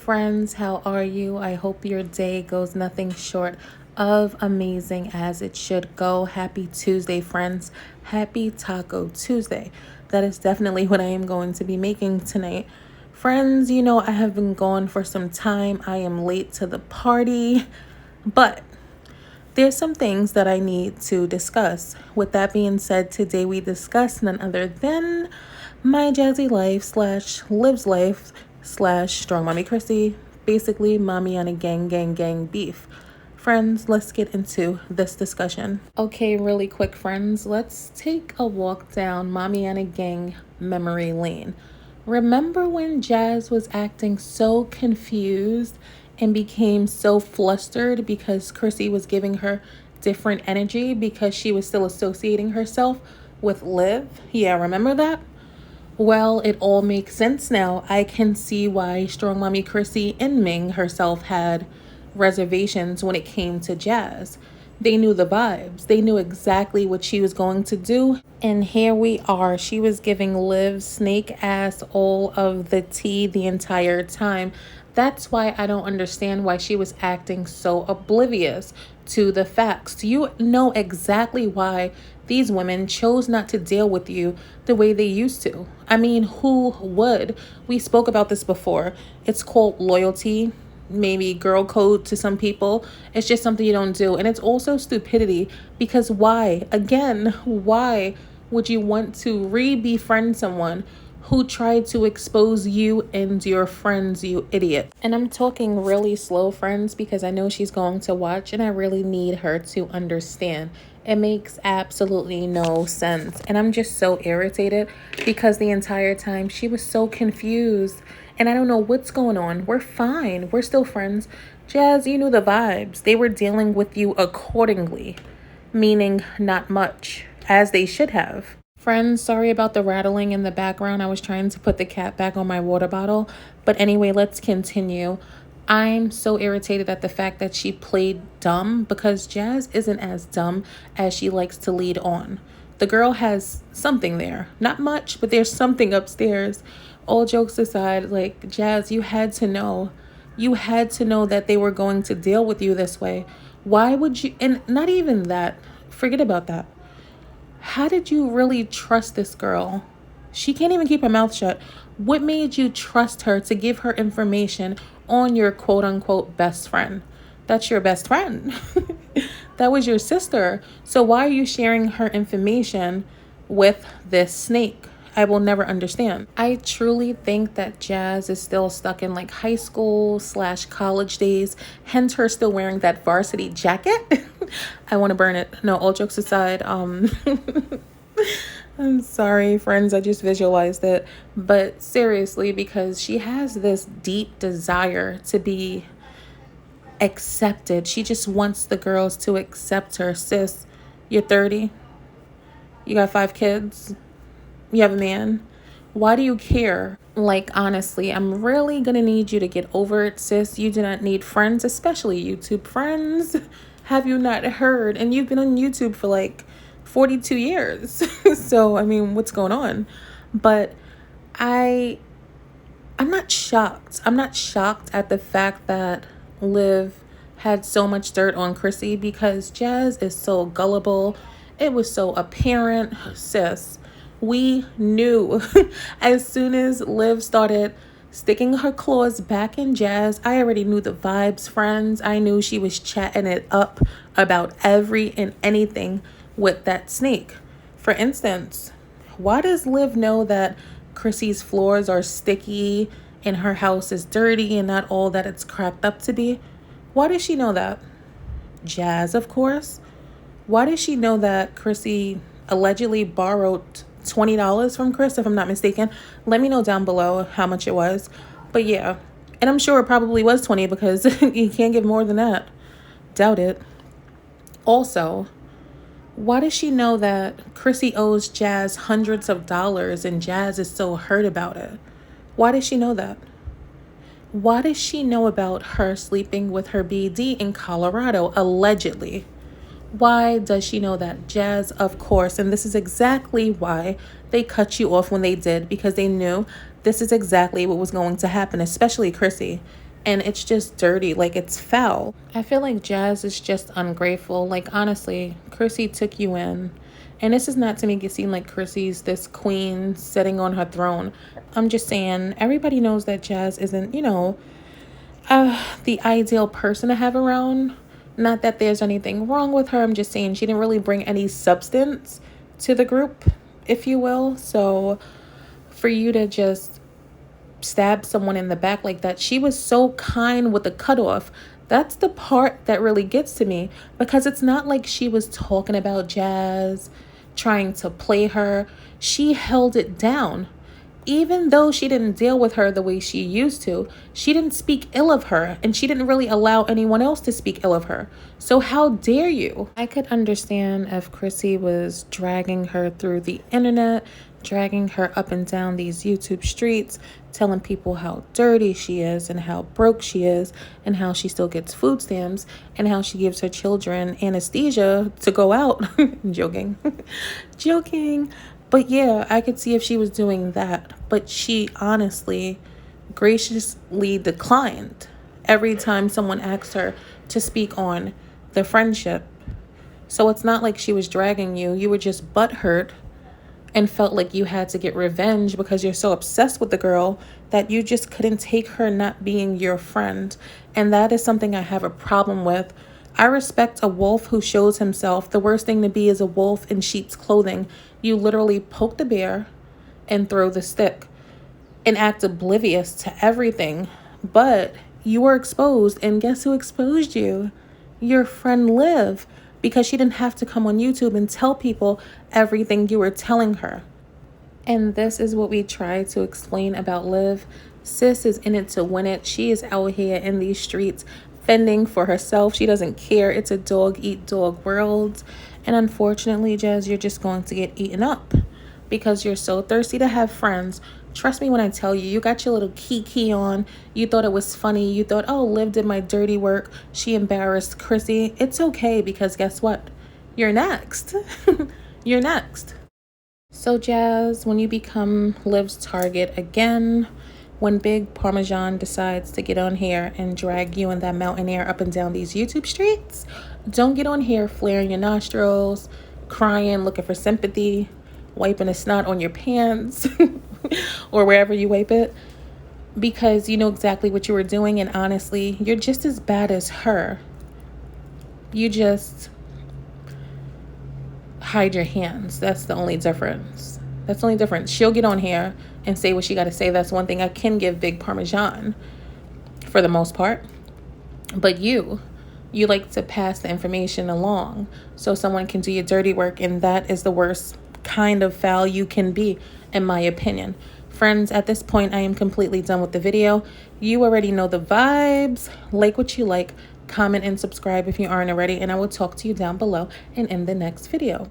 friends, how are you? I hope your day goes nothing short of amazing as it should go. Happy Tuesday, friends. Happy Taco Tuesday. That is definitely what I am going to be making tonight. Friends, I have been gone for some time. I am late to the party, but there's some things that I need to discuss. With that being said, today we discuss none other than My Jazzy Life / Lives Life / Strongmommy Chrissy. Basically, mommy on a gang beef. Friends, let's get into this discussion. Okay, really quick, friends. Let's take a walk down mommy on a gang memory lane. Remember when Jazz was acting so confused and became so flustered because Chrissy was giving her different energy because she was still associating herself with Liv? Yeah, remember that? Well, it all makes sense now. I can see why Strongmommy Chrissy and Ming herself had reservations when it came to Jazz. They knew the vibes. They knew exactly what she was going to do. And here we are. She was giving Liv snake ass all of the tea the entire time. That's why I don't understand why she was acting so oblivious to the facts. You know exactly why these women chose not to deal with you the way they used to. I mean, who would? We spoke about this before. It's called loyalty. Maybe girl code to some people. It's just something you don't do. And it's also stupidity because why? Again, why would you want to re-befriend someone who tried to expose you and your friends, you idiot? And I'm talking really slow, friends, because I know she's going to watch and I really need her to understand. It makes absolutely no sense. And I'm just so irritated because the entire time she was so confused. And I don't know what's going on. We're fine. We're still friends. Jazz, you knew the vibes. They were dealing with you accordingly, meaning not much, as they should have. Friends, sorry about the rattling in the background. I was trying to put the cap back on my water bottle. But anyway, let's continue. I'm so irritated at the fact that she played dumb because Jazz isn't as dumb as she likes to lead on. The girl has something there. Not much, but there's something upstairs. All jokes aside, like, Jazz, you had to know. You had to know that they were going to deal with you this way. Why would you? And not even that. Forget about that. How did you really trust this girl? She can't even keep her mouth shut. What made you trust her to give her information on your quote unquote best friend? That's your best friend. That was your sister. So why are you sharing her information with this snake? I will never understand. I truly think that Jazz is still stuck in like high school / college days, hence her still wearing that varsity jacket. I want to burn it. No, all jokes aside, I'm sorry, friends. I just visualized it. But seriously, because she has this deep desire to be accepted. She just wants the girls to accept her. Sis, you're 30. You got 5 kids. You have a man. Why do you care? Like, honestly, I'm really gonna need you to get over it, sis. You do not need friends, especially YouTube friends. Have you not heard? And you've been on YouTube for like 42 years. So, I mean, what's going on? But I'm not shocked. I'm not shocked at the fact that Liv had so much dirt on Chrissy because Jazz is so gullible. It was so apparent, sis. We knew as soon as Liv started sticking her claws back in Jazz. I already knew the vibes, friends. I knew she was chatting it up about every and anything with that snake. For instance, why does Liv know that Chrissy's floors are sticky and her house is dirty and not all that it's cracked up to be? Why does she know that? Jazz, of course. Why does she know that Chrissy allegedly borrowed $20 from Chris, if I'm not mistaken? Let me know down below how much it was. But yeah, and I'm sure it probably was 20 because you can't give more than that. Doubt it. Also, why does she know that Chrissy owes Jazz hundreds of dollars and Jazz is so hurt about it? Why does she know that? Why does she know about her sleeping with her BD in Colorado, allegedly? Why does she know that? Jazz, of course. And this is exactly why they cut you off when they did, because they knew this is exactly what was going to happen, especially Chrissy. and it's just dirty, like it's foul. I feel like Jazz is just ungrateful. Like, honestly, Chrissy took you in. And this is not to make it seem like Chrissy's this queen sitting on her throne. I'm just saying, everybody knows that Jazz isn't, the ideal person to have around. Not that there's anything wrong with her. I'm just saying she didn't really bring any substance to the group, if you will. So for you to just stab someone in the back like that, she was so kind with the cutoff. That's the part that really gets to me, because it's not like she was talking about Jazz, trying to play her. She held it down. Even though she didn't deal with her the way she used to, she didn't speak ill of her, and she didn't really allow anyone else to speak ill of her. So how dare you? I could understand if Chrissy was dragging her through the internet, dragging her up and down these YouTube streets, telling people how dirty she is and how broke she is and how she still gets food stamps and how she gives her children anesthesia to go out. Joking. Joking. But yeah, I could see if she was doing that. But she honestly, graciously declined every time someone asked her to speak on the friendship. So it's not like she was dragging you. You were just butthurt and felt like you had to get revenge because you're so obsessed with the girl that you just couldn't take her not being your friend. And that is something I have a problem with. I respect a wolf who shows himself. The worst thing to be is a wolf in sheep's clothing. You literally poke the bear and throw the stick and act oblivious to everything. But you were exposed, and guess who exposed you? Your friend Liv, because she didn't have to come on YouTube and tell people everything you were telling her. And this is what we try to explain about Liv. Sis is in it to win it. She is out here in these streets fending for herself. She doesn't care. It's a dog eat dog world. And unfortunately, Jazz, you're just going to get eaten up because you're so thirsty to have friends. Trust me when I tell you, you got your little kiki on. You thought it was funny. You thought, oh, Liv did my dirty work. She embarrassed Chrissy. It's okay, because guess what? You're next. You're next. So Jazz, when you become Liv's target again, when Big Parmesan decides to get on here and drag you and that mountain air up and down these YouTube streets, don't get on here flaring your nostrils, crying, looking for sympathy, wiping a snot on your pants or wherever you wipe it, because you know exactly what you were doing. And honestly, you're just as bad as her. You just hide your hands. That's the only difference. That's the only difference. She'll get on here and say what she got to say. That's one thing I can give Big Parmesan for the most part. But you like to pass the information along so someone can do your dirty work. And that is the worst kind of foul you can be, in my opinion. Friends, at this point, I am completely done with the video. You already know the vibes. Like what you like. Comment and subscribe if you aren't already. And I will talk to you down below and in the next video.